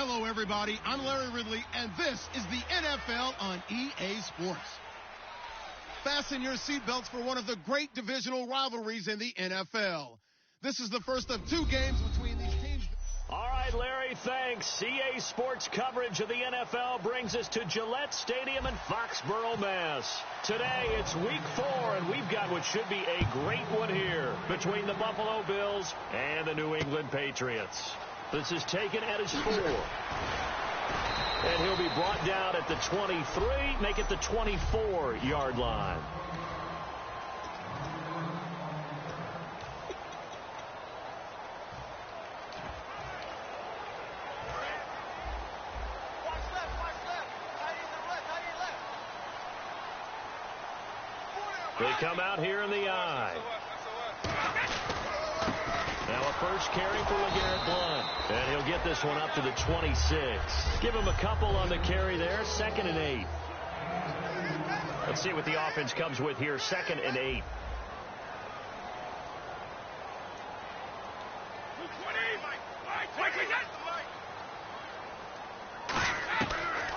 Hello, everybody. I'm Larry Ridley, and this is the NFL on EA Sports. Fasten your seatbelts for one of the great divisional rivalries in the NFL. This is the first of two games between these teams. All right, Larry, thanks. EA Sports coverage of the NFL brings us to Gillette Stadium in Foxborough, Mass. Today, it's Week 4, and we've got what should be a great one here between the Buffalo Bills and the New England Patriots. This is taken at his 4. And he'll be brought down at the 23, make it the 24-yard line. They come out here in the eye. Now a first carry for LeGarrette Blount. And he'll get this one up to the 26. Give him a couple on the carry there. 2nd and 8. Let's see what the offense comes with here. 2nd and 8.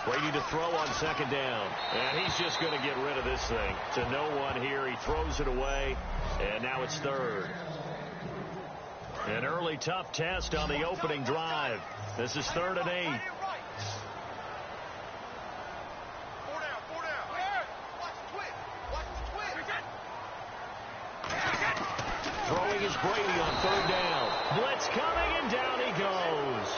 Brady to throw on 2nd down. And he's just going to get rid of this thing. To no one here. He throws it away. And now it's 3rd. An early tough test on the opening drive. This is 3rd and 8. Throwing is Brady on 3rd down. Blitz coming, and down he goes.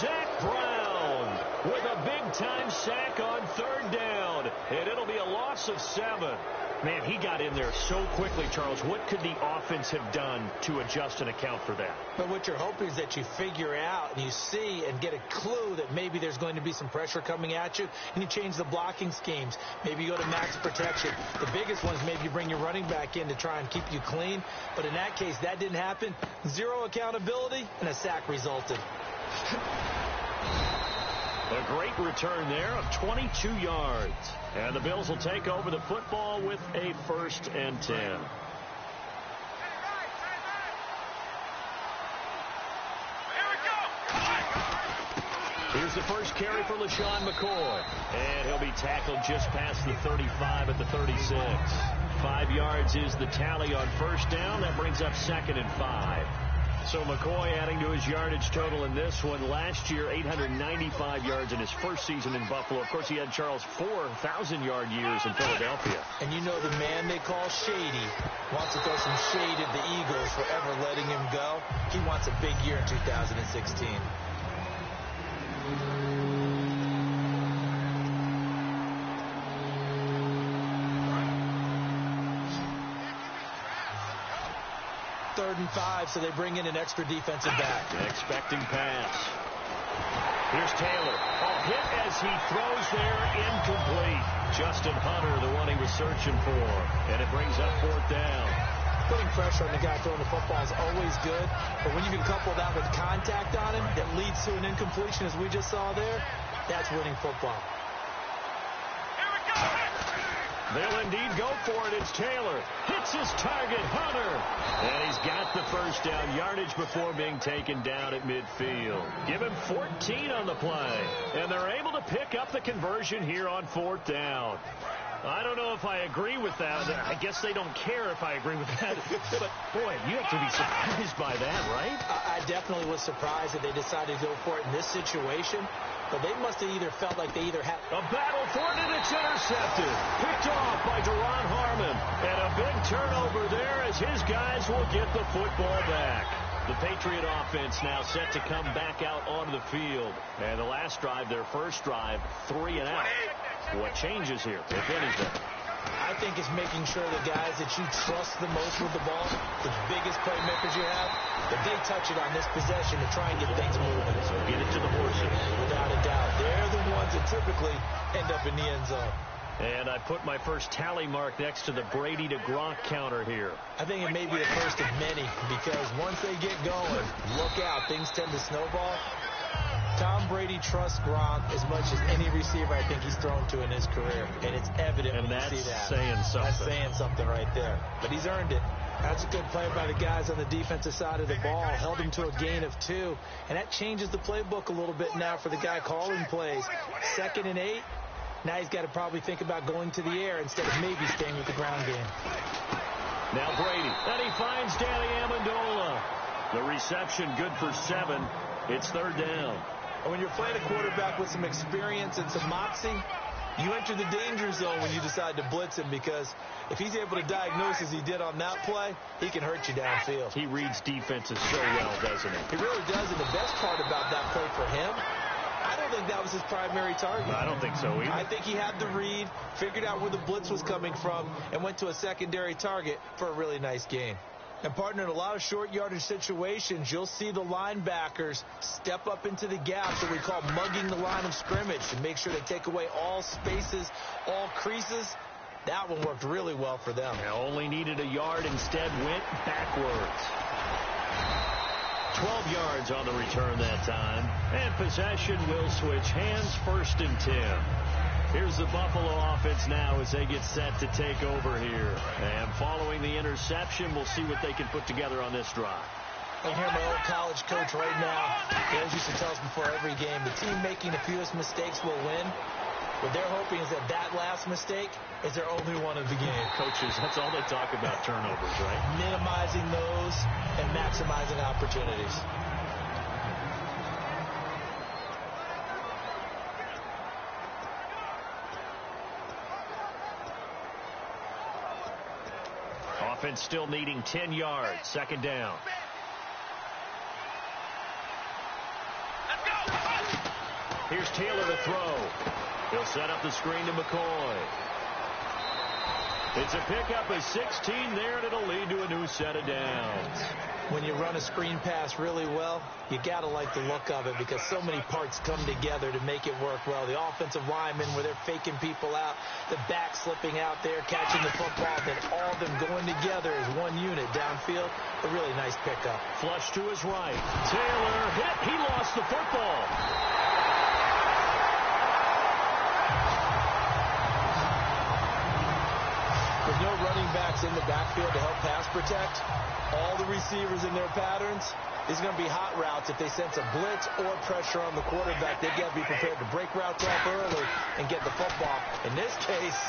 Zach Brown with a big-time sack on 3rd down. And it'll be a loss of 7. Man, he got in there so quickly, Charles. What could the offense have done to adjust and account for that? But what you're hoping is that you figure out and you see and get a clue that maybe there's going to be some pressure coming at you, and you change the blocking schemes. Maybe you go to max protection. The biggest one is maybe you bring your running back in to try and keep you clean. But in that case, that didn't happen. 0 accountability, and a sack resulted. A great return there of 22 yards. And the Bills will take over the football with a 1st and 10. Here's the first carry for LaShawn McCoy. And he'll be tackled just past the 35 at the 36. 5 yards is the tally on 1st down. That brings up 2nd and 5. So McCoy adding to his yardage total in this one. Last year, 895 yards in his first season in Buffalo. Of course, he had Charles 4,000-yard years in Philadelphia. And you know the man they call Shady wants to throw some shade at the Eagles for ever letting him go. He wants a big year in 2016. Third and 5, so they bring in an extra defensive back. Expecting pass. Here's Taylor. Oh, hit as he throws there, incomplete. Justin Hunter, the one he was searching for. And it brings up 4th down. Putting pressure on the guy throwing the football is always good, but when you can couple that with contact on him that leads to an incompletion, as we just saw there, that's winning football. They'll indeed go for it. It's Taylor. Hits his target, Hunter. And he's got the 1st down yardage before being taken down at midfield. Give him 14 on the play. And they're able to pick up the conversion here on 4th down. I don't know if I agree with that. I guess they don't care if I agree with that. But, boy, you have to be surprised by that, right? I definitely was surprised that they decided to go for it in this situation. But they must have either felt like they either had a battle for it, and it's intercepted. Picked off by Deron Harmon. And a big turnover there as his guys will get the football back. The Patriot offense now set to come back out onto the field. And the last drive, their first drive, 3 and out. What changes here, if anything? I think it's making sure the guys that you trust the most with the ball, the biggest playmakers you have, that they touch it on this possession to try and get things moving. So get it to the horses. Without a doubt. They're the ones that typically end up in the end zone. And I put my first tally mark next to the Brady to Gronk counter here. I think it may be the first of many, because once they get going, look out, things tend to snowball. Tom Brady trusts Gronk as much as any receiver I think he's thrown to in his career. And it's evident when you see that. And that's saying something. That's saying something right there. But he's earned it. That's a good play by the guys on the defensive side of the ball. Held him to a gain of 2. And that changes the playbook a little bit now for the guy calling plays. 2nd and 8. Now he's got to probably think about going to the air instead of maybe staying with the ground game. Now Brady. And he finds Danny Amendola. The reception good for 7. It's 3rd down. And when you're playing a quarterback with some experience and some moxie, you enter the danger zone when you decide to blitz him, because if he's able to diagnose as he did on that play, he can hurt you downfield. He reads defenses so well, doesn't he? He really does, and the best part about that play for him, I don't think that was his primary target. I don't think so either. I think he had the read, figured out where the blitz was coming from, and went to a secondary target for a really nice gain. And, partner, in a lot of short yardage situations, you'll see the linebackers step up into the gaps that we call mugging the line of scrimmage to make sure they take away all spaces, all creases. That one worked really well for them. Only needed a yard, instead went backwards. 12 yards on the return that time. And possession will switch hands, 1st and 10. Here's the Buffalo offense now as they get set to take over here. And following the interception, we'll see what they can put together on this drive. I hear my old college coach right now. He always used to tell us before every game, the team making the fewest mistakes will win. What they're hoping is that that last mistake is their only one of the game. Coaches, that's all they talk about, turnovers, right? Minimizing those and maximizing opportunities. Offense still needing 10 yards. 2nd down. Here's Taylor to throw. He'll set up the screen to McCoy. It's a pickup of 16 there, and it'll lead to a new set of downs. When you run a screen pass really well, you got to like the look of it, because so many parts come together to make it work well. The offensive linemen, where they're faking people out, the back slipping out there, catching the football, then all of them going together as one unit downfield. A really nice pickup. Flush to his right. Taylor hit. He lost the football. With no running backs in the backfield to help pass protect, all the receivers in their patterns, these are going to be hot routes. If they sense a blitz or pressure on the quarterback, they've got to be prepared to break routes off early and get the football. In this case,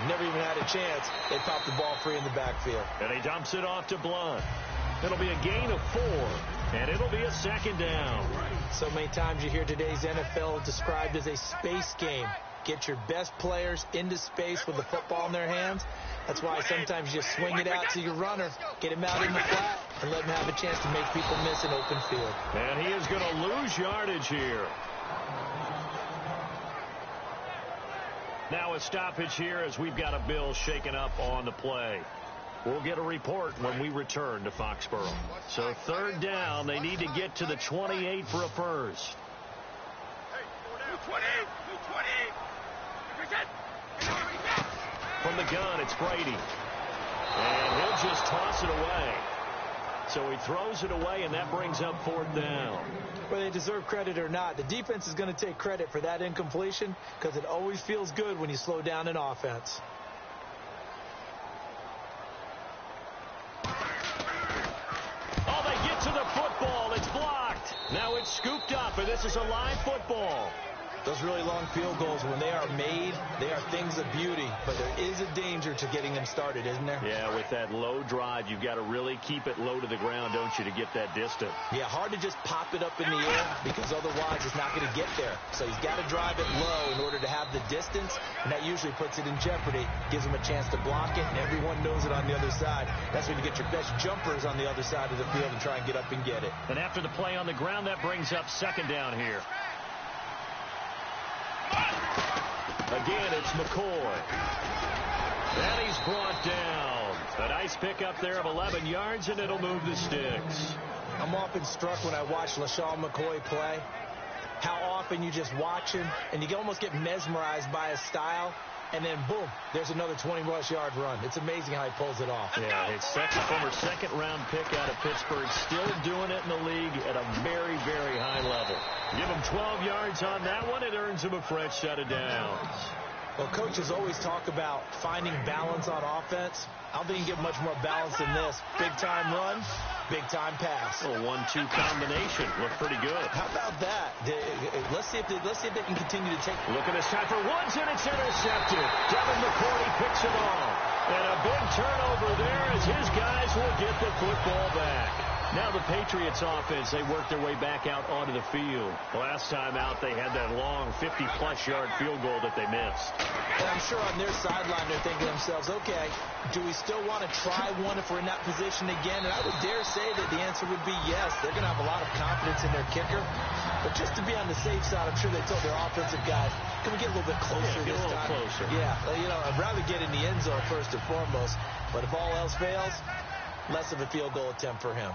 never even had a chance. They popped the ball free in the backfield. And he dumps it off to Blunt. It'll be a gain of 4, and it'll be a 2nd down. So many times you hear today's NFL described as a space game. Get your best players into space with the football in their hands. That's why sometimes you just swing it out to your runner, get him out in the flat, and let him have a chance to make people miss an open field. And he is going to lose yardage here. Now a stoppage here as we've got a Bill shaken up on the play. We'll get a report when we return to Foxborough. So 3rd down, they need to get to the 28 for a first. From the gun, it's Brady. And he'll just toss it away. So he throws it away, and that brings up 4th down. Whether they deserve credit or not, the defense is going to take credit for that incompletion, because it always feels good when you slow down an offense. Oh, they get to the football. It's blocked. Now it's scooped up, and this is a live football. Those really long field goals, when they are made, they are things of beauty. But there is a danger to getting them started, isn't there? Yeah, with that low drive, you've got to really keep it low to the ground, don't you, to get that distance. Yeah, hard to just pop it up in the air, because otherwise it's not going to get there. So he's got to drive it low in order to have the distance, and that usually puts it in jeopardy, gives him a chance to block it, and everyone knows it on the other side. That's when you get your best jumpers on the other side of the field and try and get up and get it. And after the play on the ground, that brings up 2nd down here. Again, it's McCoy. And he's brought down. A nice pickup there of 11 yards, and it'll move the sticks. I'm often struck when I watch LaShawn McCoy play, how often you just watch him, and you almost get mesmerized by his style, and then, boom, there's another 20-plus yard run. It's amazing how he pulls it off. Yeah, his former second-round pick out of Pittsburgh, still doing it in the league at a very, very high level. Give him 12 yards on that one. It earns him a fresh set of downs. Well, coaches always talk about finding balance on offense. I don't think you can get much more balance than this. Big-time run, big-time pass. A 1-2 combination. Looked pretty good. How about that? Let's see if they can continue to take. Look at this time for Woods, and it's intercepted. Devin McCourty picks it off. And a big turnover there as his guys will get the football back. Now the Patriots offense, they work their way back out onto the field. Last time out, they had that long 50-plus yard field goal that they missed. And I'm sure on their sideline, they're thinking to themselves, okay, do we still want to try one if we're in that position again? And I would dare say that the answer would be yes. They're going to have a lot of confidence in their kicker. But just to be on the safe side, I'm sure they told their offensive guys, can we get a little bit closer this time? Get a little closer. Yeah, I'd rather get in the end zone first and foremost. But if all else fails, less of a field goal attempt for him.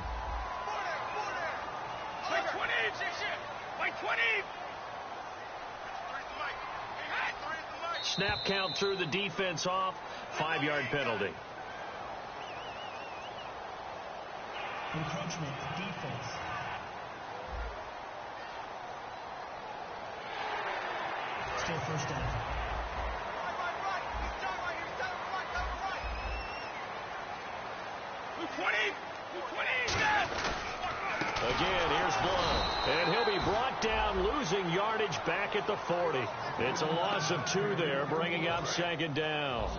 Snap count threw the defense off. 5-yard penalty. Encroachment, defense. Still first down. Again, here's Blount. And he'll be brought down, losing yardage back at the 40. It's a loss of 2 there, bringing up 2nd down.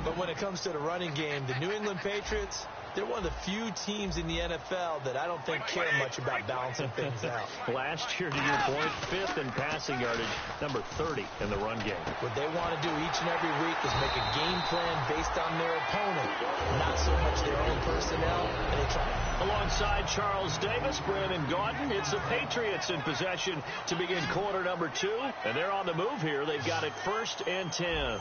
But when it comes to the running game, the New England Patriots, they're one of the few teams in the NFL that I don't think care much about balancing things out. Last year, to your point, 5th in passing yardage, number 30 in the run game. What they want to do each and every week is make a game plan based on their opponent, not so much their own personnel. And they try. Alongside Charles Davis, Brandon Gaudin, it's the Patriots in possession to begin quarter number 2. And they're on the move here. They've got it 1st and 10.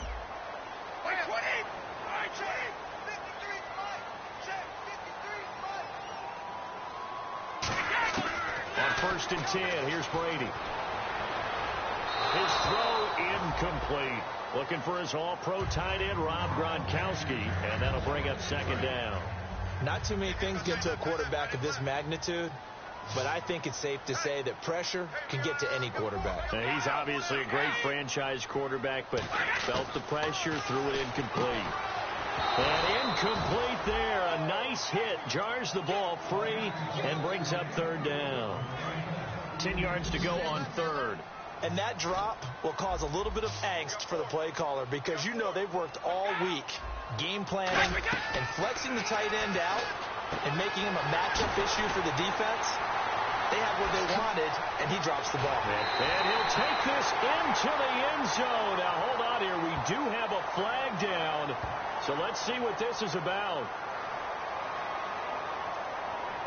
On 1st and 10, here's Brady. His throw incomplete. Looking for his all-pro tight end, Rob Gronkowski, and that'll bring up 2nd down. Not too many things get to a quarterback of this magnitude, but I think it's safe to say that pressure can get to any quarterback. Now, he's obviously a great franchise quarterback, but felt the pressure, threw it incomplete. And incomplete there. A nice hit. Jars the ball free and brings up 3rd down. 10 yards to go on 3rd. And that drop will cause a little bit of angst for the play caller because you know they've worked all week game planning and flexing the tight end out and making him a matchup issue for the defense. They have what they wanted, and he drops the ball. And he'll take this into the end zone. Now, hold on here. We do have a flag down. So let's see what this is about.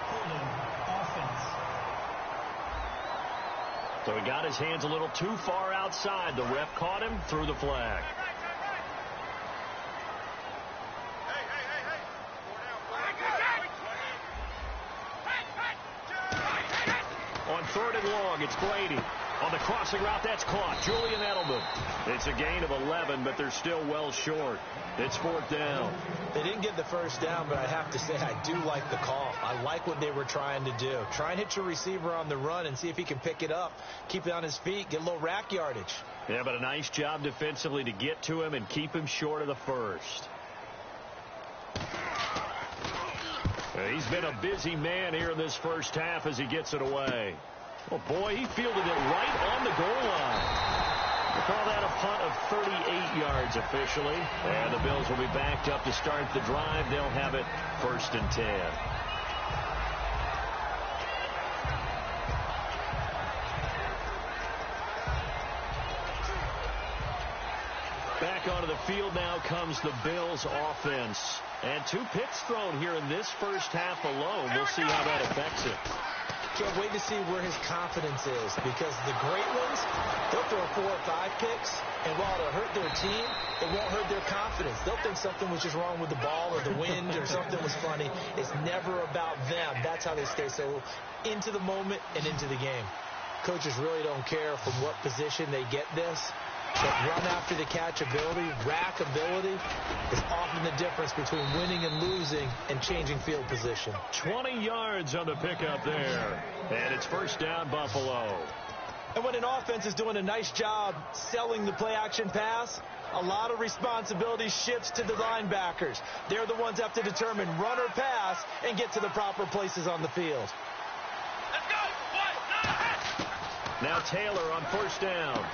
Holding offense. So he got his hands a little too far outside. The ref caught him, threw the flag. On 3rd and long, it's Brady. On the crossing route, that's caught. Julian Edelman. It's a gain of 11, but they're still well short. It's 4th down. They didn't get the first down, but I have to say I do like the call. I like what they were trying to do. Try and hit your receiver on the run and see if he can pick it up. Keep it on his feet. Get a little rack yardage. Yeah, but a nice job defensively to get to him and keep him short of the first. He's been a busy man here in this first half as he gets it away. Oh, boy, he fielded it right on the goal line. We'll call that a punt of 38 yards officially. And the Bills will be backed up to start the drive. They'll have it 1st and 10. Back onto the field now comes the Bills offense. And 2 picks thrown here in this first half alone. We'll see how that affects it. Can't wait to see where his confidence is because the great ones, they'll throw 4 or 5 picks, and while it'll hurt their team, it won't hurt their confidence. They'll think something was just wrong with the ball or the wind or something was funny. It's never about them. That's how they stay so into the moment and into the game. Coaches really don't care from what position they get this. But run after the catch ability, rack ability is often the difference between winning and losing and changing field position. 20 yards on the pickup there. And it's 1st down, Buffalo. And when an offense is doing a nice job selling the play-action pass, a lot of responsibility shifts to the linebackers. They're the ones that have to determine run or pass and get to the proper places on the field. Now Taylor on first down.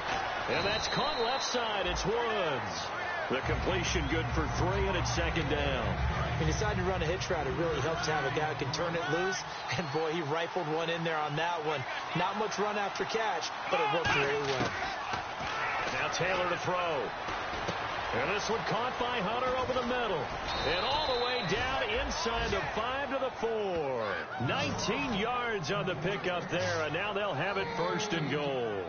And that's caught left side. It's Woods. The completion good for 3, and it's second down. He decided to run a hitch route. It really helps to have a guy who can turn it loose. And, boy, he rifled one in there on that one. Not much run after catch, but it worked really well. Now Taylor to throw. And this one caught by Hunter over the middle. And all the way down inside the 5 to the 4. 19 yards on the pickup there, and now they'll have it first and goal.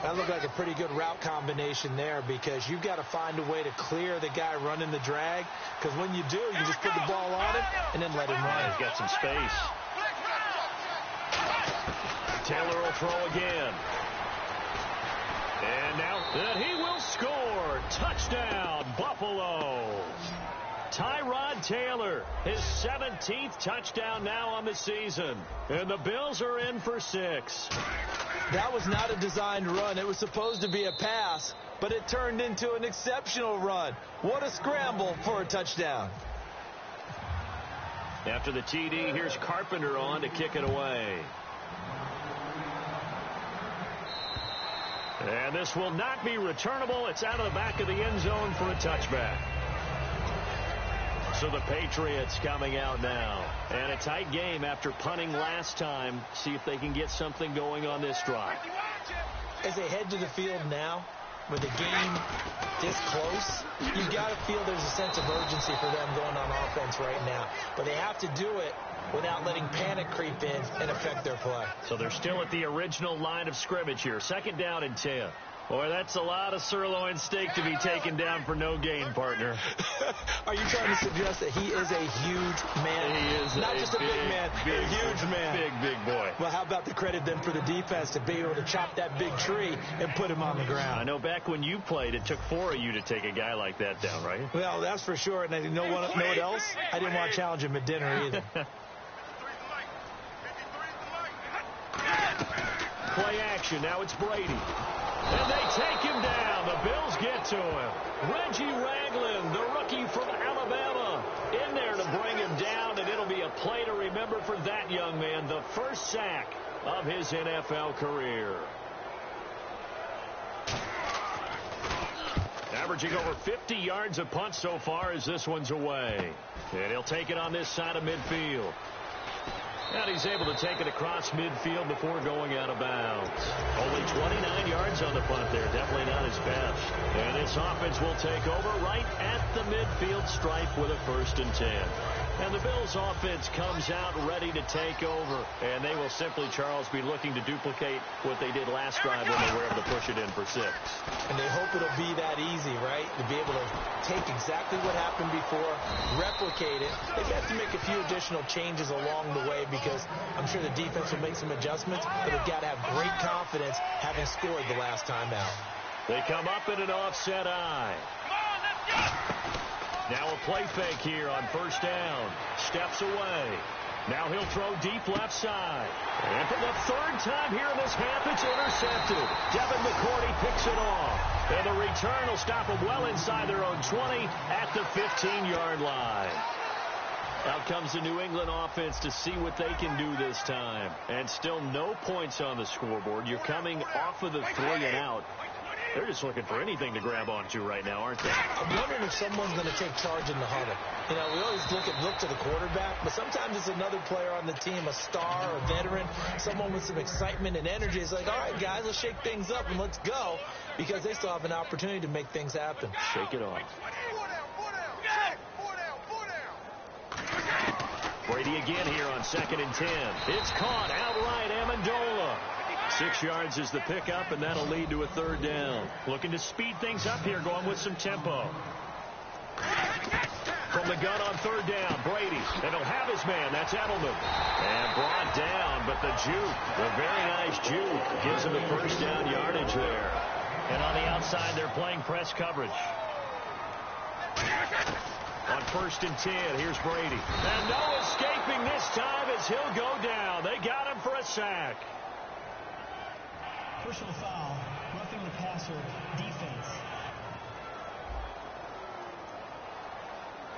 That looked like a pretty good route combination there because you've got to find a way to clear the guy running the drag, because when you do, you just put the ball on him and then let him run. He's got some space. Taylor will throw again. And now that he will score. Touchdown, Buffalo. Tyrod Taylor, his 17th touchdown now on the season. And the Bills are in for 6. That was not a designed run. It was supposed to be a pass, but it turned into an exceptional run. What a scramble for a touchdown. After the TD, here's Carpenter on to kick it away. And this will not be returnable. It's out of the back of the end zone for a touchback. So the Patriots coming out now. And a tight game after punting last time. See if they can get something going on this drive. As they head to the field now, with the game this close, you've got to feel there's a sense of urgency for them going on offense right now. But they have to do it without letting panic creep in and affect their play. So they're still at the original line of scrimmage here. Second down and 10. Boy, that's a lot of sirloin steak to be taken down for no gain, partner. Are you trying to suggest that he is a huge man? He is not just a big man, a huge man. Big boy. Well, how about the credit then for the defense to be able to chop that big tree and put him on the ground? I know back when you played, it took 4 of you to take a guy like that down, right? Well, that's for sure. And you know what else? I didn't want to challenge him at dinner either. Play action. Now it's Brady. And they take him down. The Bills get to him. Reggie Ragland, the rookie from Alabama, in there to bring him down, and it'll be a play to remember for that young man. The first sack of his NFL career. Averaging over 50 yards a punt so far as this one's away. And he'll take it on this side of midfield. And he's able to take it across midfield before going out of bounds. Only 29 yards on the punt there. Definitely not his best. And this offense will take over right at the midfield stripe with a 1st and 10. And the Bills offense comes out ready to take over. And they will simply, Charles, be looking to duplicate what they did last drive when they were able to push it in for 6. And they hope it'll be that easy, right? To be able to take exactly what happened before, replicate it. They've got to make a few additional changes along the way because I'm sure the defense will make some adjustments, but they've got to have great confidence having scored the last time out. They come up in an offset eye. Now a play fake here on first down. Steps away. Now he'll throw deep left side. And for the 3rd time here in this half, it's intercepted. Devin McCourty picks it off. And the return will stop them well inside their own 20 at the 15-yard line. Out comes the New England offense to see what they can do this time. And still no points on the scoreboard. You're coming off of the 3 and out. They're just looking for anything to grab onto right now, aren't they? I'm wondering if someone's going to take charge in the huddle. You know, we always look to the quarterback, but sometimes it's another player on the team, a star, a veteran, someone with some excitement and energy. It's like, all right, guys, let's shake things up and let's go, because they still have an opportunity to make things happen. Shake it off. Brady again here on 2nd and 10. It's caught outright, Amendola. 6 yards is the pickup, and that'll lead to a 3rd down. Looking to speed things up here, going with some tempo. From the gun on 3rd down, Brady. And he'll have his man. That's Edelman. And brought down, but the juke, the very nice juke, gives him the 1st down yardage there. And on the outside, they're playing press coverage. On 1st and 10, here's Brady. And no escaping this time as he'll go down. They got him for a sack. Personal foul, roughing the passer, defense.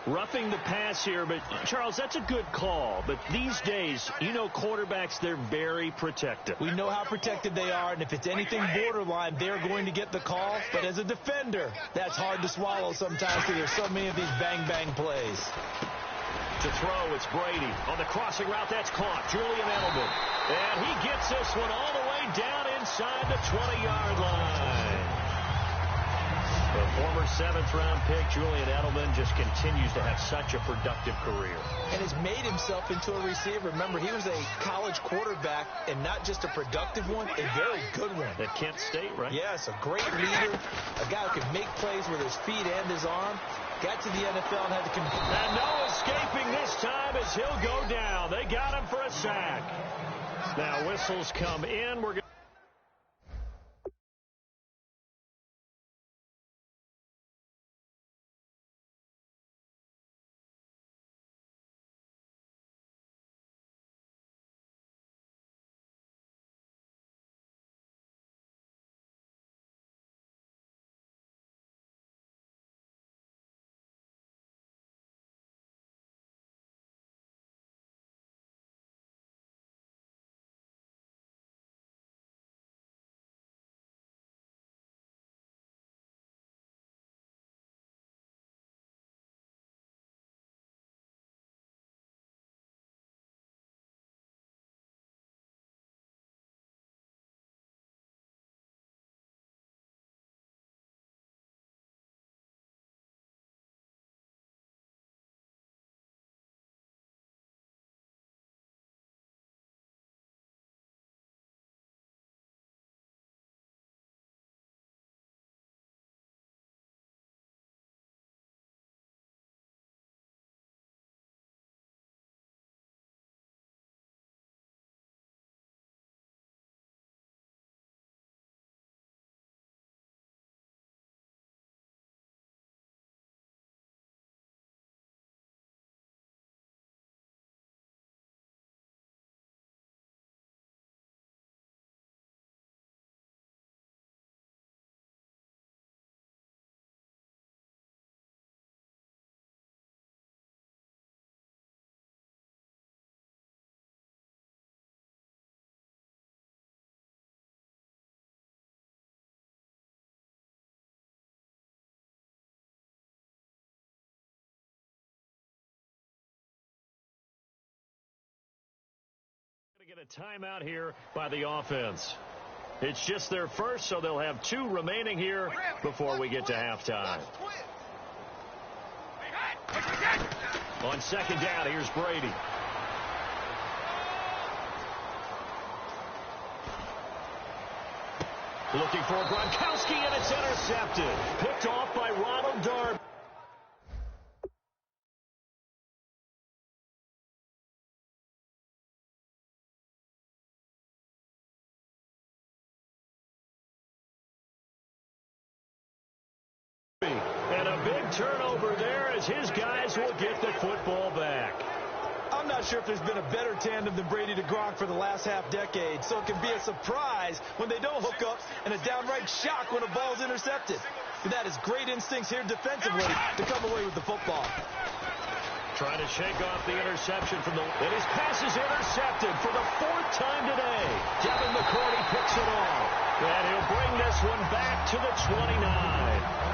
Roughing the pass here, but Charles, that's a good call. But these days, you know, quarterbacks, they're very protective. We know how protected they are, and if it's anything borderline, they're going to get the call. But as a defender, that's hard to swallow sometimes because there's so many of these bang-bang plays. To throw, it's Brady. On the crossing route, that's caught. Julian Edelman. And he gets this one all the way down inside the 20-yard line. The former 7th-round pick, Julian Edelman, just continues to have such a productive career. And has made himself into a receiver. Remember, he was a college quarterback, and not just a productive one, a very good one. At Kent State, right? Yes, a great leader, a guy who can make plays with his feet and his arm. Got to the NFL and had to compete. And no escaping this time as he'll go down. They got him for a sack. Now whistles come in. We're going to get a timeout here by the offense. It's just their first, so they'll have 2 remaining here before we get to halftime. On 2nd down, here's Brady. Looking for Gronkowski, and it's intercepted. Picked off by Ronald Darby. And a big turnover there as his guys will get the football back. I'm not sure if there's been a better tandem than Brady to Gronk for the last half-decade, so it can be a surprise when they don't hook up and a downright shock when a ball's intercepted. And that is great instincts here defensively to come away with the football. Trying to shake off the interception from the... And his pass is intercepted for the 4th time today. Devin McCourty picks it off. And he'll bring this one back to the 29.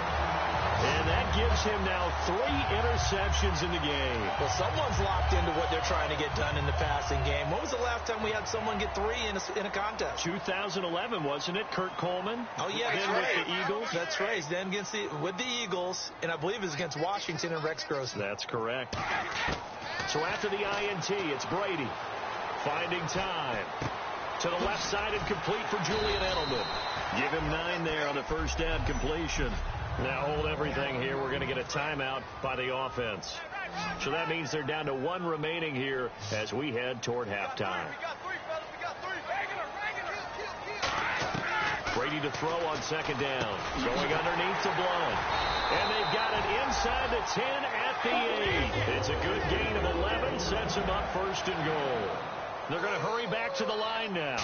And that gives him now 3 interceptions in the game. Well, someone's locked into what they're trying to get done in the passing game. When was the last time we had someone get 3 in a contest? 2011, wasn't it? Kurt Coleman? Oh, yeah, that's then right. With the Eagles? That's right. Then with the Eagles, and I believe it was against Washington and Rex Grossman. That's correct. So after the INT, it's Brady finding time. To the left side and complete for Julian Edelman. Give him 9 there on the first down completion. Now hold everything here. We're going to get a timeout by the offense. So that means they're down to 1 remaining here as we head toward halftime. Brady to throw on 2nd down. Going underneath to Blount. And they've got it inside the 10 at the 8. It's a good gain of 11. Sets him up 1st and goal. They're going to hurry back to the line now.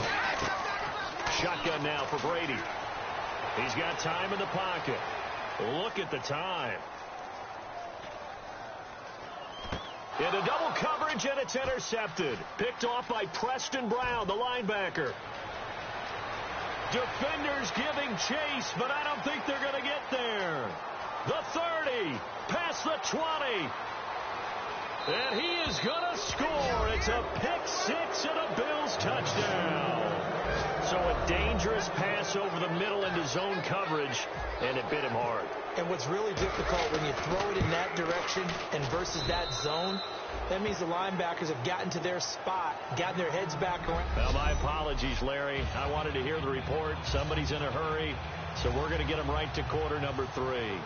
Shotgun now for Brady. He's got time in the pocket. Look at the time. Into double coverage, and it's intercepted. Picked off by Preston Brown, the linebacker. Defenders giving chase, but I don't think they're going to get there. The 30, past the 20. And he is going to score. It's a pick six and a Bills touchdown. So a dangerous pass over the middle into zone coverage, and it bit him hard. And what's really difficult when you throw it in that direction and versus that zone, that means the linebackers have gotten to their spot, gotten their heads back around. Well, my apologies, Larry. I wanted to hear the report. Somebody's in a hurry, so we're going to get them right to quarter number 3.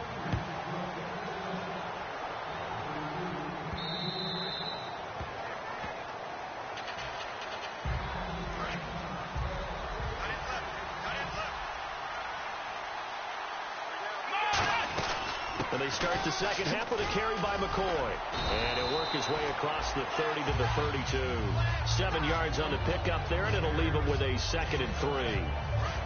And they start the second half with a carry by McCoy. And he'll work his way across the 30 to the 32. 7 yards on the pickup there, and it'll leave him with a 2nd and 3.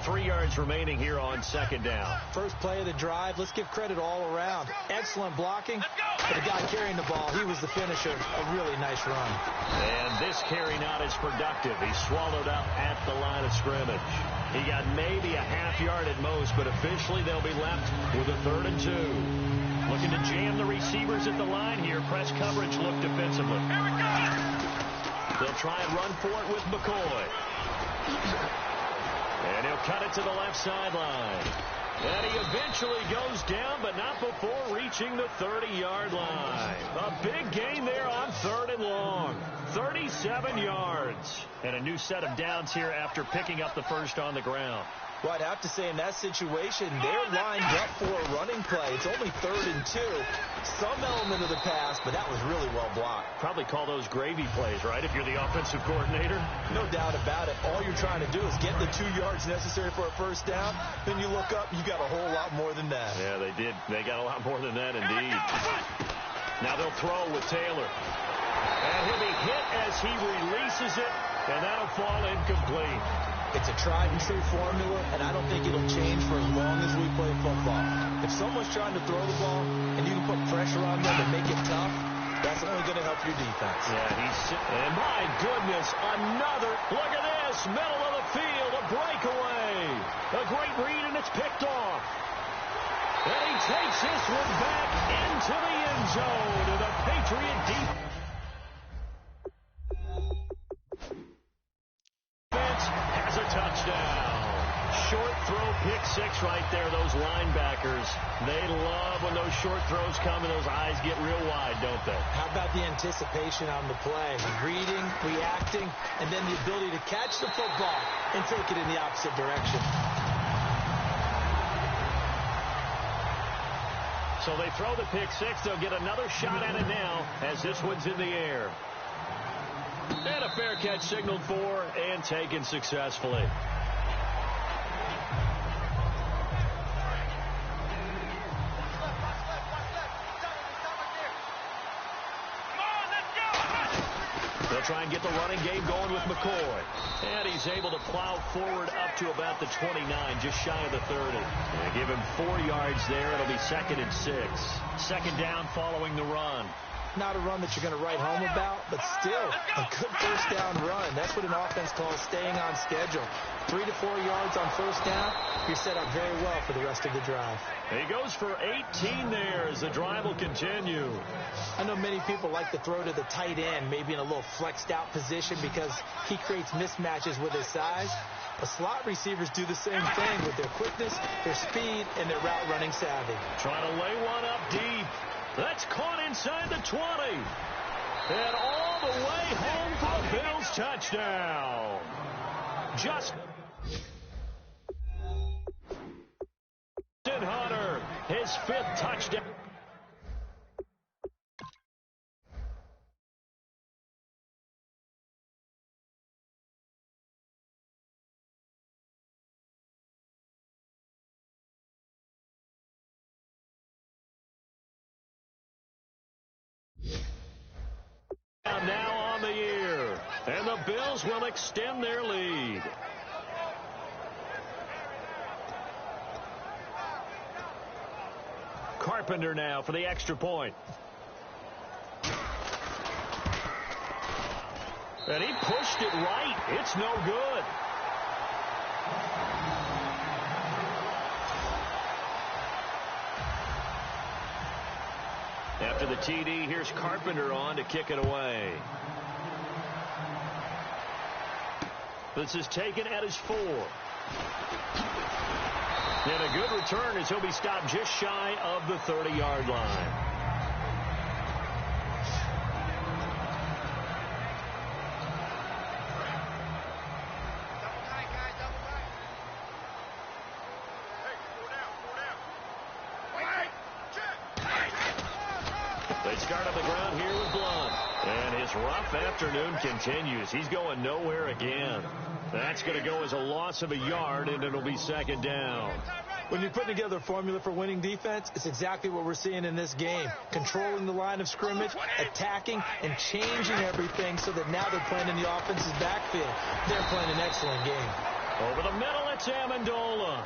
3 yards remaining here on second down. First play of the drive. Let's give credit all around. Excellent blocking. But the guy carrying the ball, he was the finisher. A really nice run. And this carry not as productive. He's swallowed up at the line of scrimmage. He got maybe a half yard at most, but officially they'll be left with a 3rd and 2. Looking to jam the receivers at the line here. Press coverage look defensively. Here we go. They'll try and run for it with McCoy. And he'll cut it to the left sideline. And he eventually goes down, but not before reaching the 30-yard line. A big gain there on 3rd and long. 37 yards. And a new set of downs here after picking up the first on the ground. Well, I'd have to say in that situation, they're lined up for a running play. It's only 3rd and 2. Some element of the pass, but that was really well blocked. Probably call those gravy plays, right, if you're the offensive coordinator? No doubt about it. All you're trying to do is get the 2 yards necessary for a first down. Then you look up, you got a whole lot more than that. Yeah, they did. They got a lot more than that, indeed. Now they'll throw with Taylor. And he'll be hit as he releases it, and that'll fall incomplete. It's a tried-and-true formula, and I don't think it'll change for as long as we play football. If someone's trying to throw the ball and you can put pressure on them and make it tough, that's only going to help your defense. Yeah, and my goodness, another, look at this, middle of the field, a breakaway. A great read, and it's picked off. And he takes this one back into the end zone, and the Patriot defense has a touchdown. Short throw, pick six right there. Those linebackers, they love when those short throws come and those eyes get real wide, don't they? How about the anticipation on the play? Reading, reacting, and then the ability to catch the football and take it in the opposite direction. So they throw the pick six. They'll get another shot at it now as this one's in the air. And a fair catch signaled for and taken successfully. They'll try and get the running game going with McCoy. And he's able to plow forward up to about the 29, just shy of the 30. They give him 4 yards there. It'll be 2nd and 6. Second down following the run. Not a run that you're going to write home about, but still a good first down run. That's what an offense calls staying on schedule. 3 to 4 yards on first down, you're set up very well for the rest of the drive. He goes for 18 there as the drive will continue. I know many people like to throw to the tight end, maybe in a little flexed out position because he creates mismatches with his size. The slot receivers do the same thing with their quickness, their speed, and their route running savvy. Trying to lay one up deep. That's caught inside the 20. And all the way home for a Bills touchdown. Justin Hunter, his 5th touchdown. Now on the year, and the Bills will extend their lead. Carpenter now for the extra point. And he pushed it right. It's no good. After the TD, here's Carpenter on to kick it away. This is taken at his 4. And a good return as he'll be stopped just shy of the 30-yard line. They start on the ground here with Blunt. And his rough afternoon continues. He's going nowhere again. That's going to go as a loss of a yard, and it'll be second down. When you're putting together a formula for winning defense, it's exactly what we're seeing in this game. Controlling the line of scrimmage, attacking, and changing everything so that now they're playing in the offense's backfield. They're playing an excellent game. Over the middle, it's Amendola.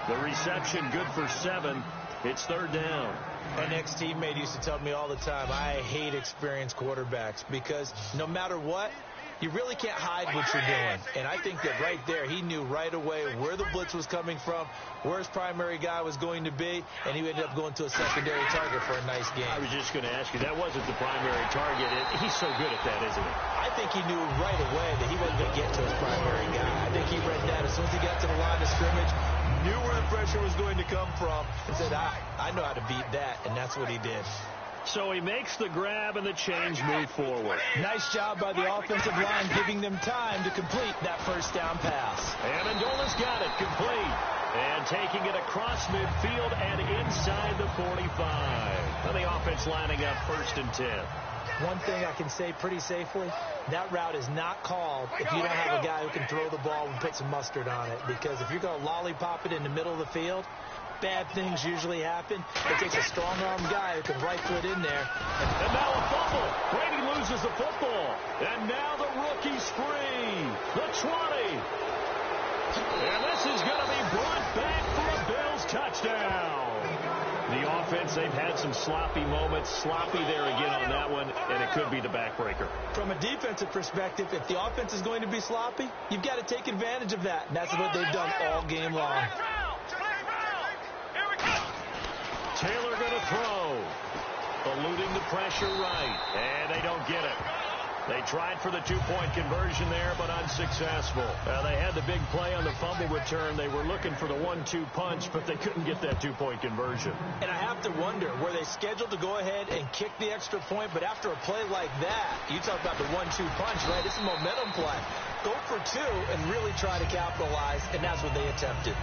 The reception good for 7. It's third down. An ex-teammate used to tell me all the time, I hate experienced quarterbacks because no matter what, you really can't hide what you're doing. And I think that right there, he knew right away where the blitz was coming from, where his primary guy was going to be, and he ended up going to a secondary target for a nice game. I was just going to ask you, that wasn't the primary target. He's so good at that, isn't he? I think he knew right away that he wasn't going to get to his primary guy. I think he read that as soon as he got to the line of scrimmage, knew where the pressure was going to come from, and said, I know how to beat that, and that's what he did. So he makes the grab and the change move forward. Nice job by the offensive line giving them time to complete that first down pass. Amendola's got it complete. And taking it across midfield and inside the 45. And the offense lining up 1st and 10. One thing I can say pretty safely, that route is not called if you don't have a guy who can throw the ball and put some mustard on it. Because if you're going to lollipop it in the middle of the field, bad things usually happen. It takes a strong-arm guy who can right-foot in there. And now a fumble. Brady loses the football. And now the rookie's free. The 20. And this is going to be brought back for a Bills touchdown. The offense, they've had some sloppy moments. Sloppy there again on that one, and it could be the backbreaker. From a defensive perspective, if the offense is going to be sloppy, you've got to take advantage of that. And that's what they've done all game long. Taylor going to throw. Eluding the pressure right. And they don't get it. They tried for the 2-point conversion there, but unsuccessful. They had the big play on the fumble return. They were looking for the 1-2 punch, but they couldn't get that 2-point conversion. And I have to wonder, were they scheduled to go ahead and kick the extra point? But after a play like that, you talk about the 1-2 punch, right? It's a momentum play. Go for 2 and really try to capitalize, and that's what they attempted.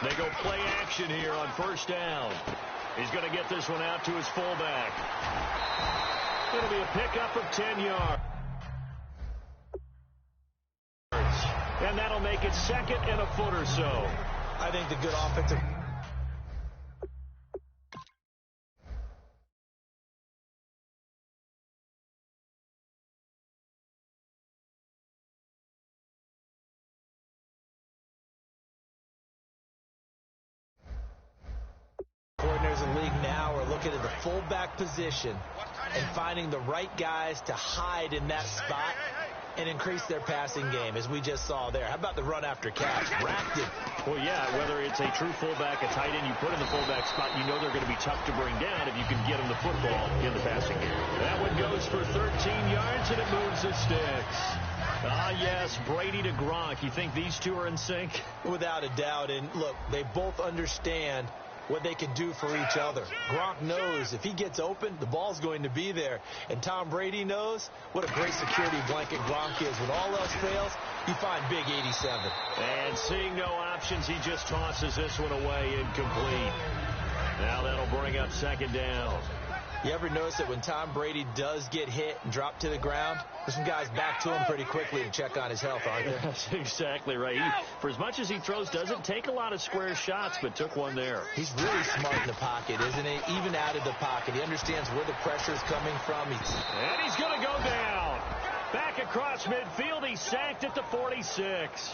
They go play action here on 1st down. He's going to get this one out to his fullback. It'll be a pickup of 10 yards. And that'll make it 2nd and a foot or so. I think the good offensive... coordinators in the league now are looking at the fullback position and finding the right guys to hide in that spot and increase their passing game, as we just saw there. How about the run after catch? Racked it. Well, yeah, whether it's a true fullback, a tight end you put in the fullback spot, you know they're going to be tough to bring down if you can get them the football in the passing game. That one goes for 13 yards, and it moves the sticks. Ah, yes, Brady to Gronk. You think these two are in sync? Without a doubt. And, look, they both understand what they can do for each other. Gronk knows if he gets open, the ball's going to be there. And Tom Brady knows what a great security blanket Gronk is. When all else fails, you find big 87. And seeing no options, he just tosses this one away incomplete. Now that'll bring up 2nd down. You ever notice that when Tom Brady does get hit and drop to the ground, there's some guys back to him pretty quickly to check on his health, aren't there? That's exactly right. For as much as he throws, doesn't take a lot of square shots, but took one there. He's really smart in the pocket, isn't he? Even out of the pocket. He understands where the pressure's coming from. And he's going to go down. Back across midfield. He's sacked at the 46.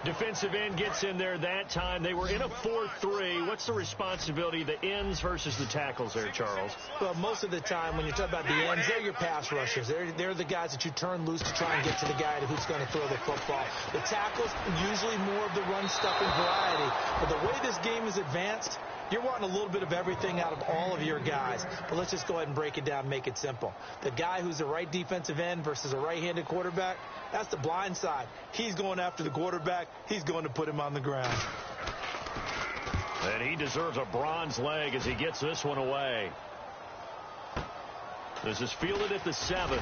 Defensive end gets in there that time. They were in a 4-3. What's the responsibility of the ends versus the tackles there, Charles? Well, most of the time when you're talking about the ends, they're your pass rushers. They're the guys that you turn loose to try and get to the guy who's going to throw the football. The tackles, usually more of the run-stuffing variety. But the way this game is advanced, you're wanting a little bit of everything out of all of your guys. But let's just go ahead and break it down and make it simple. The guy who's a right defensive end versus a right-handed quarterback, that's the blind side. He's going after the quarterback. He's going to put him on the ground. And he deserves a bronze leg as he gets this one away. This is fielded at the 7.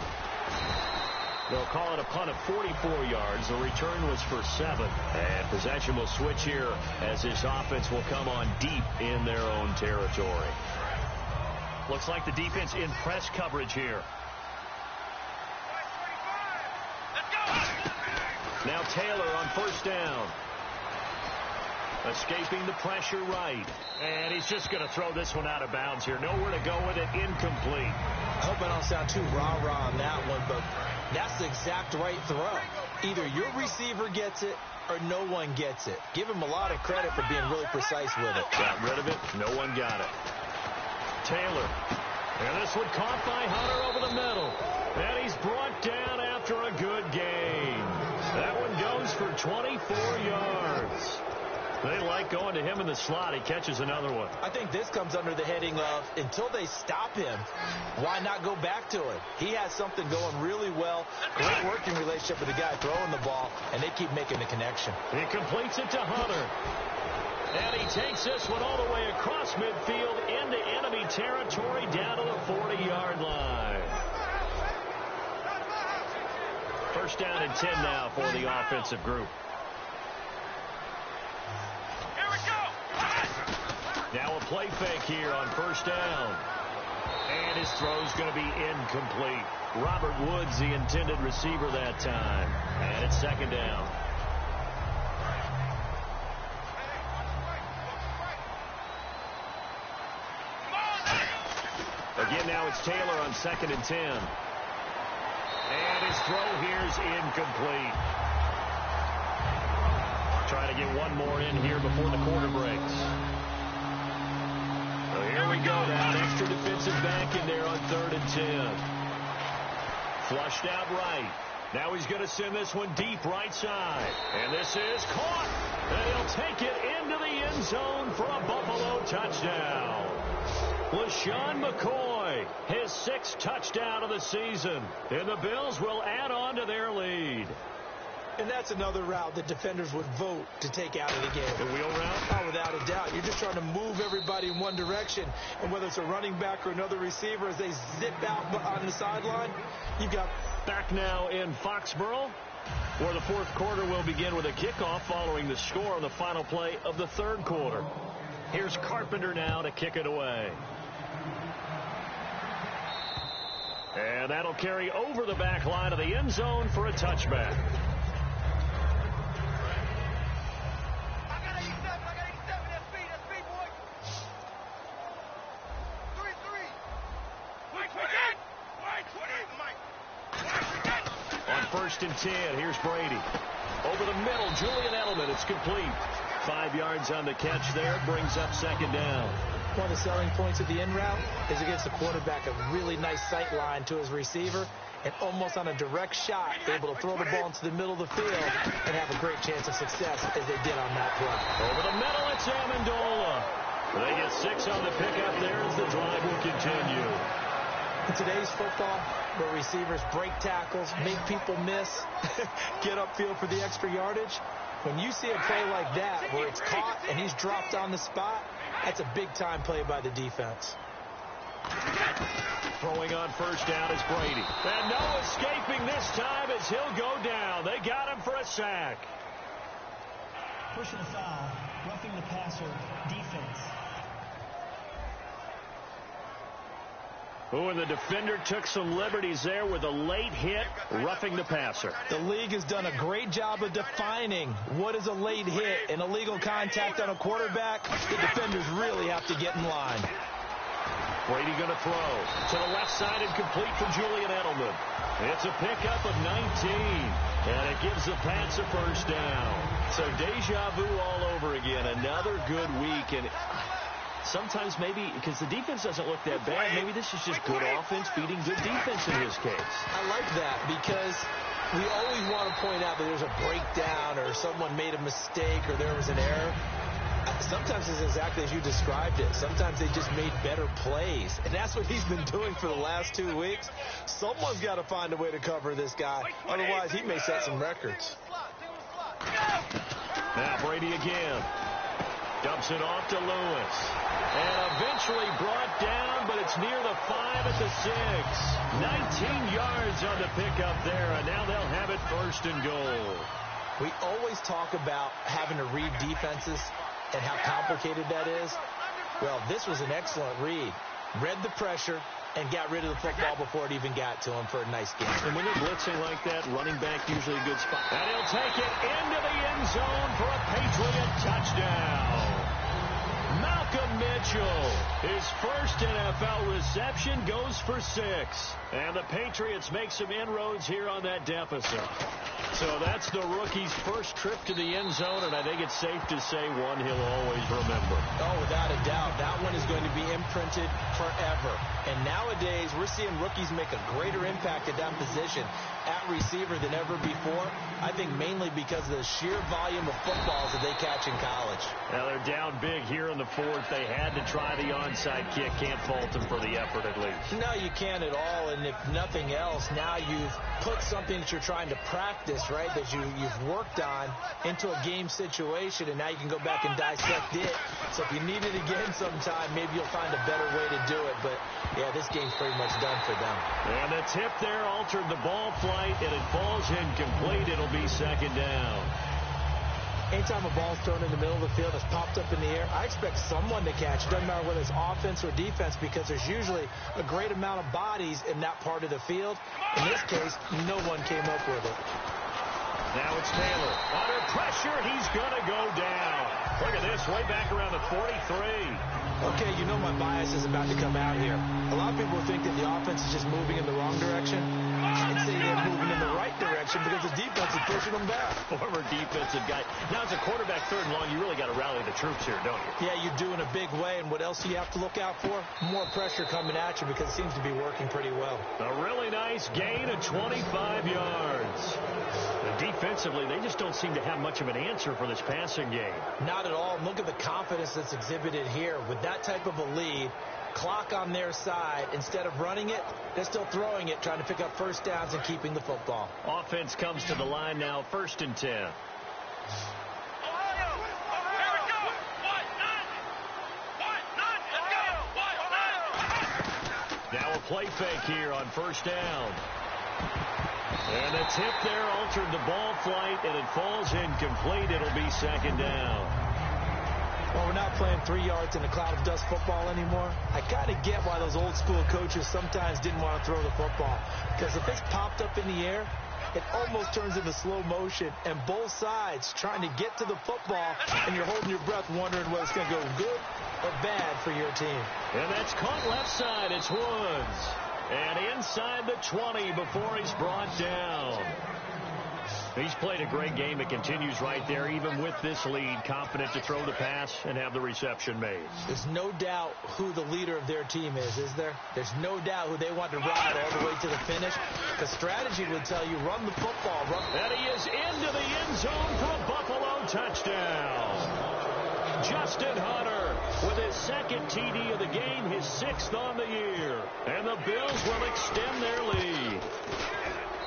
They'll call it a punt of 44 yards. The return was for 7. And possession will switch here as this offense will come on deep in their own territory. Looks like the defense in press coverage here. Now Taylor on first down. Escaping the pressure right. And he's just going to throw this one out of bounds here. Nowhere to go with it. Incomplete. I hope I don't sound too rah-rah on that one, but that's the exact right throw. Either your receiver gets it or no one gets it. Give him a lot of credit for being really precise with it. Got rid of it. No one got it. Taylor. And this one caught by Hunter over the middle. And he's brought down after a good game. That one goes for 24 yards. They like going to him in the slot. He catches another one. I think this comes under the heading of, until they stop him, why not go back to it? He has something going really well. Great working relationship with the guy throwing the ball, and they keep making the connection. He completes it to Hunter. And he takes this one all the way across midfield into enemy territory down to the 40-yard line. First down and 10 now for the offensive group. Now a play fake here on first down. And his throw's going to be incomplete. Robert Woods, the intended receiver that time. And it's second down. Again, now it's Taylor on second and 10. And his throw here's incomplete. Try to get one more in here before the quarter breaks. So here we go now. An extra defensive back in there on third and 10. Flushed out right. Now he's going to send this one deep right side. And this is caught. And he'll take it into the end zone for a Buffalo touchdown. LaShawn McCoy, his 6th touchdown of the season. And the Bills will add on to their lead. And that's another route that defenders would vote to take out of the game. The wheel route? Oh, without a doubt. You're just trying to move everybody in one direction. And whether it's a running back or another receiver, as they zip out on the sideline, you've got... Back now in Foxborough, where the fourth quarter will begin with a kickoff following the score on the final play of the third quarter. Here's Carpenter now to kick it away. And that'll carry over the back line of the end zone for a touchback. On first and 10, here's Brady. Over the middle, Julian Edelman. It's complete. 5 yards on the catch there. Brings up second down. One of the selling points of the in route is it gives the quarterback a really nice sight line to his receiver and almost on a direct shot able to throw the ball into the middle of the field and have a great chance of success as they did on that play. Over the middle, it's Amendola. They get 6 on the pickup there as the drive will continue. In today's football, where receivers break tackles, make people miss, get upfield for the extra yardage, when you see a play like that where it's caught and he's dropped on the spot, that's a big-time play by the defense. Throwing on first down is Brady. And no escaping this time as he'll go down. They got him for a sack. Personal foul, roughing the passer, defense. Oh, and the defender took some liberties there with a late hit, roughing the passer. The league has done a great job of defining what is a late hit and illegal contact on a quarterback. The defenders really have to get in line. Brady going to throw to the left side and complete for Julian Edelman. It's a pickup of 19, and it gives the Pats a first down. So deja vu all over again. Another good week, and sometimes maybe because the defense doesn't look that bad, maybe this is just good offense beating good defense in this case. I like that because we always want to point out that there's a breakdown or someone made a mistake or there was an error. Sometimes it's exactly as you described it. Sometimes they just made better plays. And that's what he's been doing for the last 2 weeks. Someone's got to find a way to cover this guy. Otherwise, he may set some records. Now Brady again. Dumps it off to Lewis. And eventually brought down, but it's near the 5 at the 6. 19 yards on the pickup there, and now they'll have it first and goal. We always talk about having to read defenses and how complicated that is. Well, this was an excellent read. Read the pressure and got rid of the football before it even got to him for a nice game. And when you're blitzing like that, running back usually a good spot. And he'll take it into the end zone for a Patriot touchdown. Malcolm Mitchell, his first NFL reception, goes for 6. And the Patriots make some inroads here on that deficit. So that's the rookie's first trip to the end zone, and I think it's safe to say one he'll always remember. Oh, without a doubt. That one is going to be imprinted forever. And nowadays, we're seeing rookies make a greater impact at that position at receiver than ever before. I think mainly because of the sheer volume of footballs that they catch in college. Now they're down big here in the 4th. They had to try the onside kick. Can't fault them for the effort at least. No, you can't at all. And if nothing else, now you've put something that you're trying to practice, right, that you've worked on into a game situation, and now you can go back and dissect it. So if you need it again sometime, maybe you'll find a better way to do it. But, yeah, this game's pretty much done for them. And the tip there altered the ball flight, and it falls incomplete. It'll be second down. Anytime a ball's thrown in the middle of the field, it's popped up in the air, I expect someone to catch. Doesn't matter whether it's offense or defense, because there's usually a great amount of bodies in that part of the field. In this case, no one came up with it. Now it's Taylor. Under pressure, he's going to go down. Look at this, way back around the 43. Okay, you know my bias is about to come out here. A lot of people think that the offense is just moving in the wrong direction. I'd say they're moving in the right direction because the defense is pushing them back. Former defensive guy. Now, as a quarterback, 3rd and long, you really got to rally the troops here, don't you? Yeah, you do in a big way. And what else do you have to look out for? More pressure coming at you because it seems to be working pretty well. A really nice gain of 25 yards. And defensively, they just don't seem to have much of an answer for this passing game. Not at all. Look at the confidence that's exhibited here. With that type of a lead, clock on their side, instead of running it, they're still throwing it, trying to pick up first downs and keeping the football. Offense comes to the line now, 1st and 10. Now a play fake here on 1st down. And the tip there altered the ball flight, and it falls incomplete. It'll be second down. Well, we're not playing 3 yards in a cloud of dust football anymore. I kind of get why those old school coaches sometimes didn't want to throw the football. Because if it's popped up in the air, it almost turns into slow motion. And both sides trying to get to the football, and you're holding your breath wondering whether it's going to go good or bad for your team. And that's caught left side. It's Woods. And inside the 20 before he's brought down. He's played a great game. It continues right there, even with this lead, confident to throw the pass and have the reception made. There's no doubt who the leader of their team is there? There's no doubt who they want to ride all the way to the finish. The strategy would tell you, run the football. And he is into the end zone for a Buffalo touchdown. Justin Hunter with his 2nd TD of the game, his 6th on the year. And the Bills will extend their lead.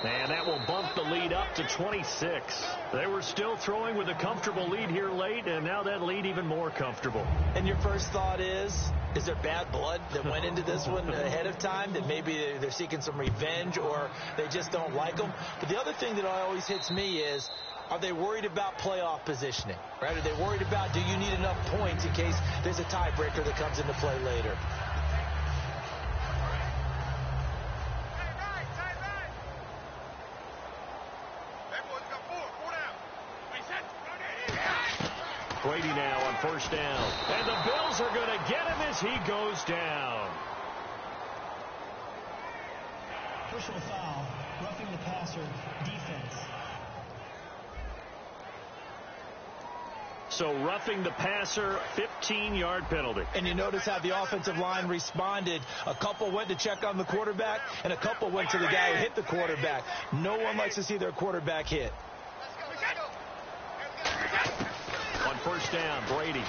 And that will bump the lead up to 26. They were still throwing with a comfortable lead here late, and now that lead even more comfortable. And your first thought is there bad blood that went into this one ahead of time, that maybe they're seeking some revenge or they just don't like them? But the other thing that always hits me is, are they worried about playoff positioning? Right? Are they worried about, do you need enough points in case there's a tiebreaker that comes into play later? Brady now on first down. And the Bills are going to get him as he goes down. Personal foul, roughing the passer, defense. So roughing the passer, 15-yard penalty. And you notice how the offensive line responded. A couple went to check on the quarterback, and a couple went to the guy who hit the quarterback. No one likes to see their quarterback hit. On first down, Brady.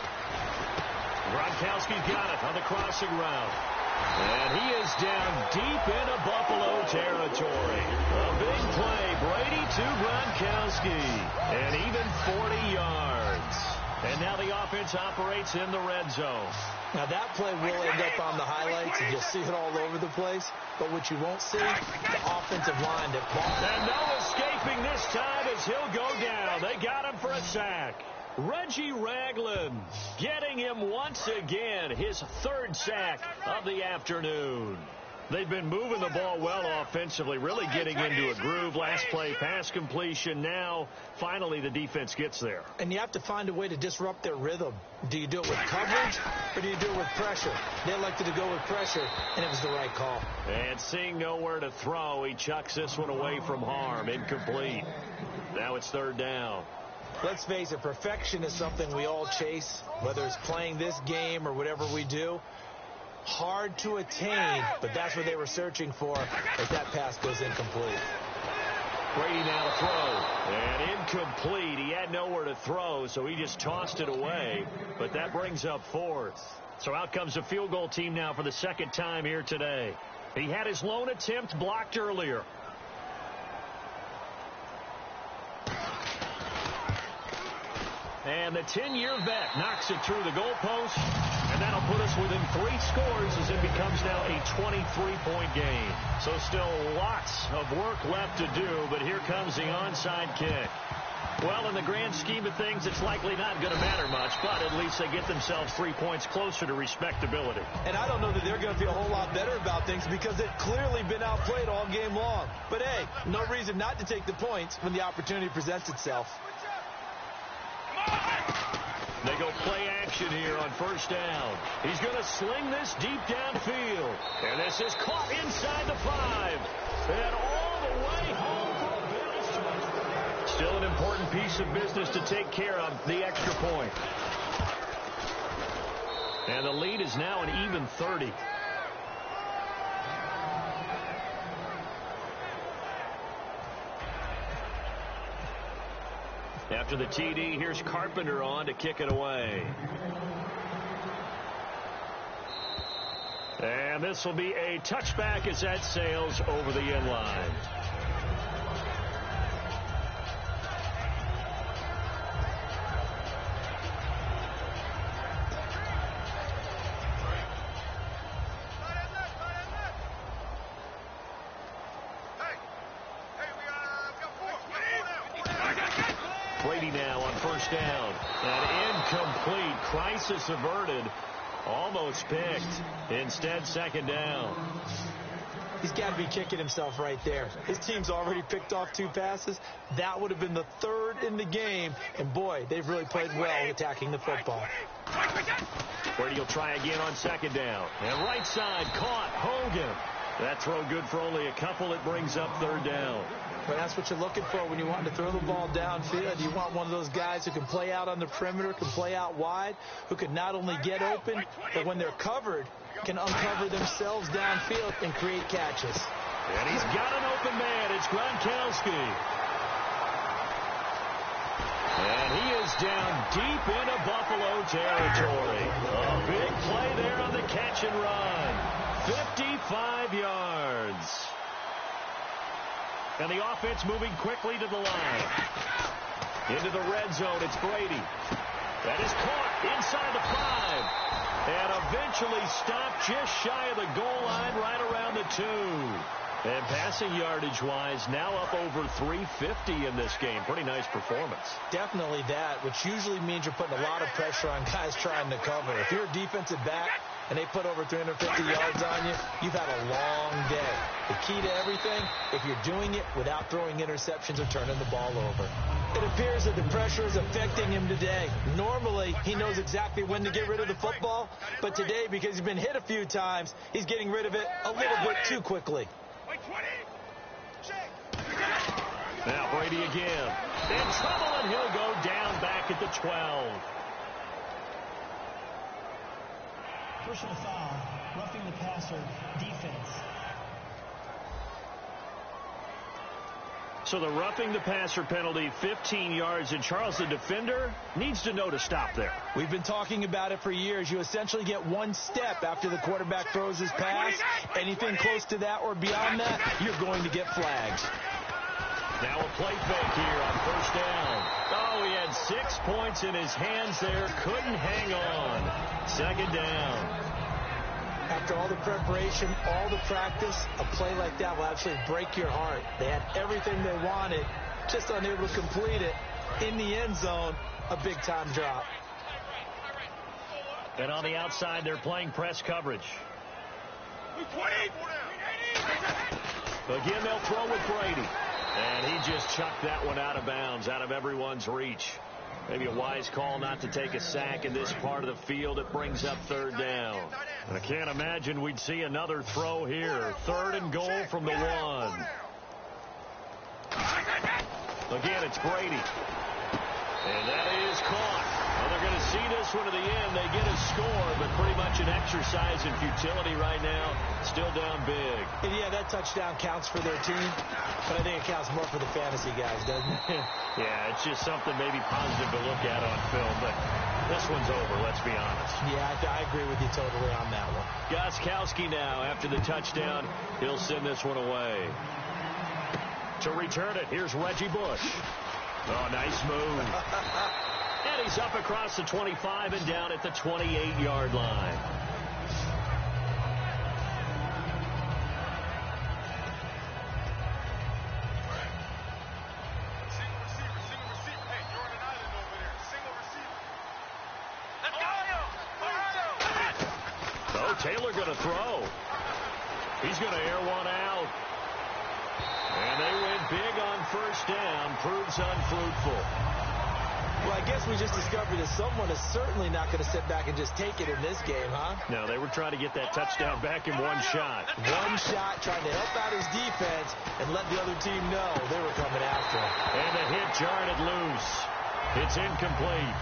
Gronkowski's got it on the crossing route. And he is down deep into Buffalo territory. A big play, Brady to Gronkowski. And even 40 yards. And now the offense operates in the red zone. Now that play will end up on the highlights, and you'll see it all over the place. But what you won't see, the offensive line that blocked. And no escaping this time as he'll go down. They got him for a sack. Reggie Ragland getting him once again, his third sack of the afternoon. They've been moving the ball well offensively, really getting into a groove. Last play, pass completion. Now, finally, the defense gets there. And you have to find a way to disrupt their rhythm. Do you do it with coverage, or do you do it with pressure? They elected to go with pressure, and it was the right call. And seeing nowhere to throw, he chucks this one away from harm. Incomplete. Now it's third down. Let's face it, perfection is something we all chase, whether it's playing this game or whatever we do. Hard to attain, but that's what they were searching for as that pass goes incomplete. Brady now to throw. And incomplete. He had nowhere to throw, so he just tossed it away. But that brings up fourth. So out comes the field goal team now for the second time here today. He had his lone attempt blocked earlier. And the 10-year vet knocks it through the goalpost. And that'll put us within 3 scores as it becomes now a 23-point game. So still lots of work left to do, but here comes the onside kick. Well, in the grand scheme of things, it's likely not going to matter much, but at least they get themselves 3 points closer to respectability. And I don't know that they're going to feel a whole lot better about things because they've clearly been outplayed all game long. But, hey, no reason not to take the points when the opportunity presents itself. They go play action here on first down. He's going to sling this deep downfield. And this is caught inside the 5. And all the way home for a finish. Still an important piece of business to take care of, the extra point. And the lead is now an even 30. After the TD, here's Carpenter on to kick it away. And this will be a touchback as that sails over the end line. Brady now on first down. And incomplete. Crisis averted. Almost picked. Instead, second down. He's got to be kicking himself right there. His team's already picked off 2 passes. That would have been the 3rd in the game. And, boy, they've really played well attacking the football. Brady will try again on second down. And right side caught. Hogan. That throw good for only a couple. It brings up third down. But that's what you're looking for when you want to throw the ball downfield. You want one of those guys who can play out on the perimeter, can play out wide, who can not only get open, but when they're covered, can uncover themselves downfield and create catches. And he's got an open man. It's Gronkowski. And he is down deep into Buffalo territory. A big play there on the catch and run. 55 yards. And the offense moving quickly to the line. Into the red zone, it's Brady. That is caught inside the 5. And eventually stopped just shy of the goal line right around the 2. And passing yardage-wise, now up over 350 in this game. Pretty nice performance. Definitely that, which usually means you're putting a lot of pressure on guys trying to cover. If you're a defensive back, and they put over 350 yards on you, you've had a long day. The key to everything, if you're doing it without throwing interceptions or turning the ball over. It appears that the pressure is affecting him today. Normally, he knows exactly when to get rid of the football, but today, because he's been hit a few times, he's getting rid of it a little bit too quickly. Now Brady again. In trouble, and he'll go down back at the 12. Personal foul, roughing the passer, defense. So the roughing the passer penalty, 15 yards, and Charles, the defender, needs to know to stop there. We've been talking about it for years. You essentially get one step after the quarterback throws his pass. Anything close to that or beyond that, you're going to get flags. Now a play fake here on first down. Oh, he had 6 points in his hands there. Couldn't hang on. Second down. After all the preparation, all the practice, a play like that will actually break your heart. They had everything they wanted, just unable to complete it. In the end zone, a big-time drop. And on the outside, they're playing press coverage. Again, they'll throw with Brady. And he just chucked that one out of bounds, out of everyone's reach. Maybe a wise call not to take a sack in this part of the field. It brings up third down. And I can't imagine we'd see another throw here. 3rd and goal from the 1. Again, it's Brady. And that is caught. Well, they're going to see this one to the end. They get a score, but pretty much an exercise in futility right now. Still down big. And yeah, that touchdown counts for their team, but I think it counts more for the fantasy guys, doesn't it? Yeah, it's just something maybe positive to look at on film, but this one's over, let's be honest. Yeah, I agree with you totally on that one. Gostkowski now, after the touchdown, he'll send this one away. To return it, here's Reggie Bush. Oh, nice move. And he's up across the 25 and down at the 28-yard line. Oh, Taylor going to throw. He's going to air one out. And they went big on first down. Proves unfruitful. Well, I guess we just discovered that someone is certainly not going to sit back and just take it in this game, huh? No, they were trying to get that touchdown back in one shot. One shot, trying to help out his defense and let the other team know they were coming after him. And the hit jarred it loose. It's incomplete.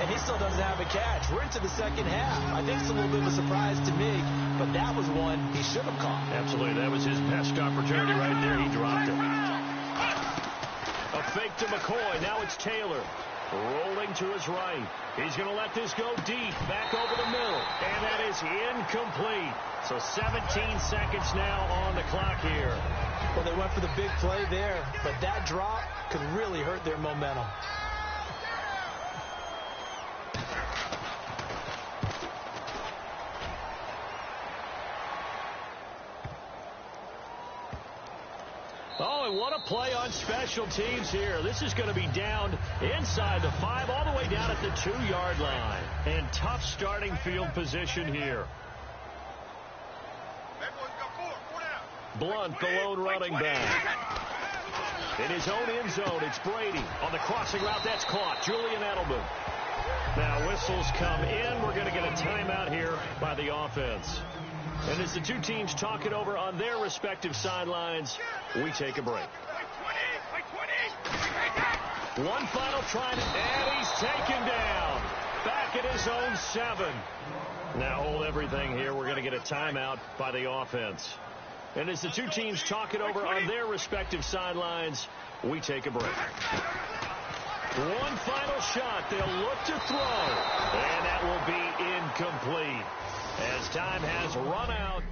And he still doesn't have a catch. We're into the second half. I think it's a little bit of a surprise to me, but that was one he should have caught. Absolutely. That was his best opportunity right there. He dropped it. A fake to McCoy. Now it's Taylor. Rolling to his right. He's going to let this go deep. Back over the middle. And that is incomplete. So 17 seconds now on the clock here. Well, they went for the big play there, but that drop could really hurt their momentum. Oh, and what a play on special teams here. This is going to be down inside the 5, all the way down at the 2-yard line. And tough starting field position here. Blunt, the lone running back. In his own end zone, it's Brady. On the crossing route, that's caught. Julian Edelman. Now whistles come in. We're going to get a timeout here by the offense. And as the two teams talk it over on their respective sidelines, we take a break. One final try, and he's taken down. Back at his own 7. Now hold everything here. We're going to get a timeout by the offense. And as the two teams talk it over on their respective sidelines, we take a break. One final shot. They'll look to throw. And that will be incomplete, as time has run out